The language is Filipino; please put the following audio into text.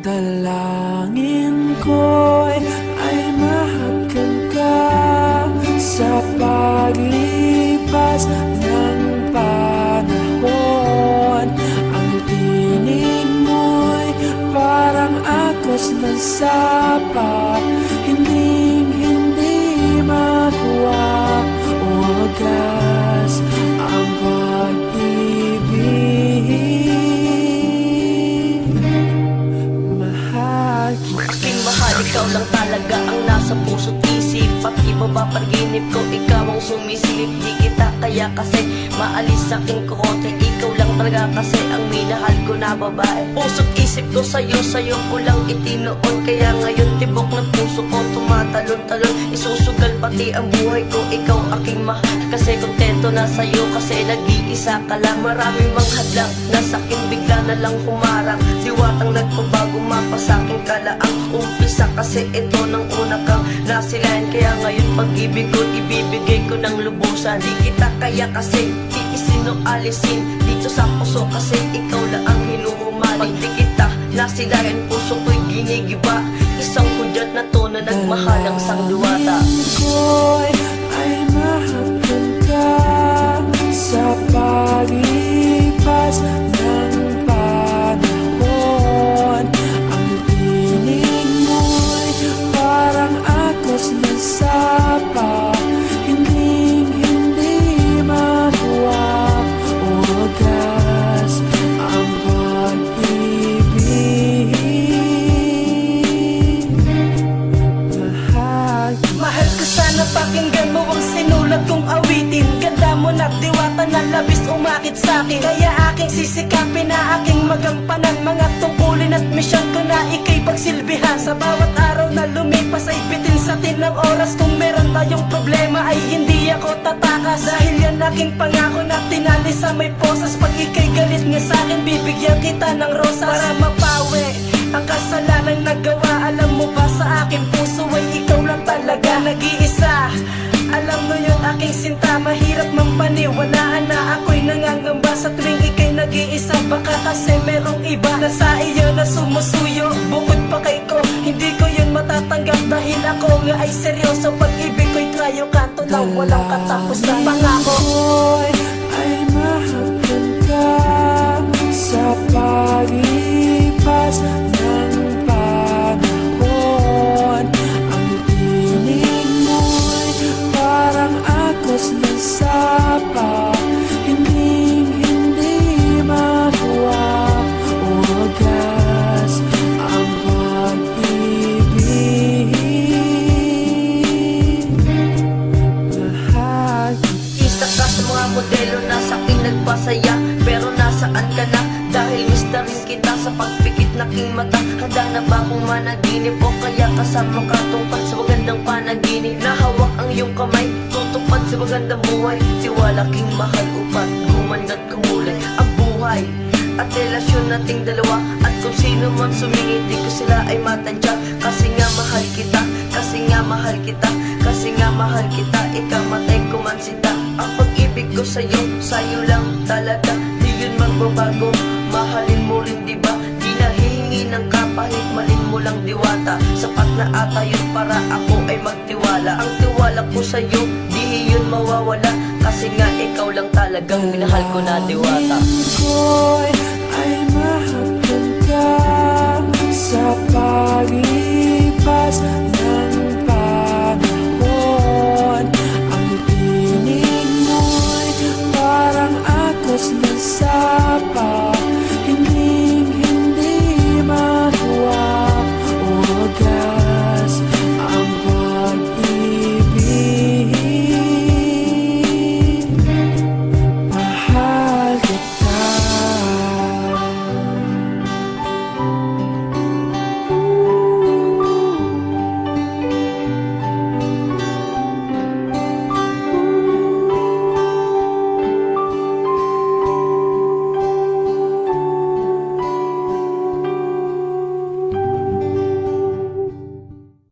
Dalangin ko'y ay mahagan ka sa paglipas ng panahon. Ang tinig mo'y parang agos ng sapa, hinding-hindi makuha o wagas ang pag-ibig. Mahal aking mahal, ikaw lang talaga ang nasa puso't isip. Pati mapapanaginip ko, ikaw ang sumisilip. Di kita kaya kasi maalis sa aking kokote. Ikaw lang talaga kasi ang minahal ko na babae. Puso't isip ko sa'yo ko lang itinoon. Kaya ngayon tibok ng puso ko tumatalon-talon. Isusugal pati ang buhay ko, ikaw aking mahal. Kasi kontento na sa'yo, kasi nag-iisa ka lang. Maraming mga hadlang, nasa akin bigla na lang humarang. Diwatang nagpabago, mapasaking kalaang umpisa. Kasi ito nang una kang nasilayan. Kaya ngayon pag-ibig ko, ibibigay ko ng lubusan. Di kita kaya kasi tiisin o alisin dito sa puso, kasi ikaw lang ang hinuhumaling. Pag di kita nasilayan, puso ko'y ginigiba. Isang hudyat na to na nagmahalang sang duwata. ko'y ay mahagan ka sa paglipas ng panahon. Ang tinig mo'y parang agos ng sapa, hinding-hindi makuha o wagas ang pag-ibig. Mahal ko sana pakinggan mo ang sinulat kong awitin. Ganda mo na diwata na labis umakit sa'kin. Kaya aking sisikapin na aking magampanan mga tungkulin at misyon ko na ika'y pagsilbihan. Sa bawat araw na lumipas ay bitin sa atin ng oras. Kung meron tayong problema ay hindi ako tatakas. Dahil yan aking pangako na tinali sa may posas. Pag ika'y galit nga sa'kin, bibigyan kita ng rosas para mapawi ang kasalanang nagawa. Alam mo ba sa aking puso ay ikaw lang talaga nag-iisa. Alam mo yun aking sinta, mahirap mang paniwalaan na ako'y nangangamba sa tuwing ika'y nag-iisa. Baka kasi merong iba na sa iyo na sumusuyo. Bukod pa kay ko, hindi ko yun matatanggap dahil ako nga ay seryoso. Pag-ibig ko'y trayo kanto lang walang katapusan. Pangako ko'y ay mahagan ka sa paglipas ng panahon. Ang tinig mo'y parang agos ng sapa, hinding-hindi makuha o wagas ang pag-ibig. Mahal isa ka sa mga modelo na sa akin nagpasaya. Pero nasaan ka na? Dahil misteryoso kita sa pagpikit na aking mata. Handa na ba akong managinip o kaya kasama ka tungkol sa magandang panaginip? Nahawak ang iyong kamay, tutupad sa magandang buhay. Tiwala king mahal upat gumanda't kumulay ang buhay at relasyon nating dalawa. At kung sino man sumingit, di ko sila ay matadya. Kasi nga mahal kita, kasi nga mahal kita, kasi nga mahal kita. Ikamatay ko man sita. Ang pag-ibig ko sa'yo lang talaga. Di yun magbabago, mahalin mo rin diba? Di nahihingi ng kapahit, malin mo lang diwata. Sapat na ata yun para ako ay magtiwala. Ang tiwala ko sa'yo, di yun mawawala. Kasi nga ikaw lang talagang minahal ko na diwata. ko'y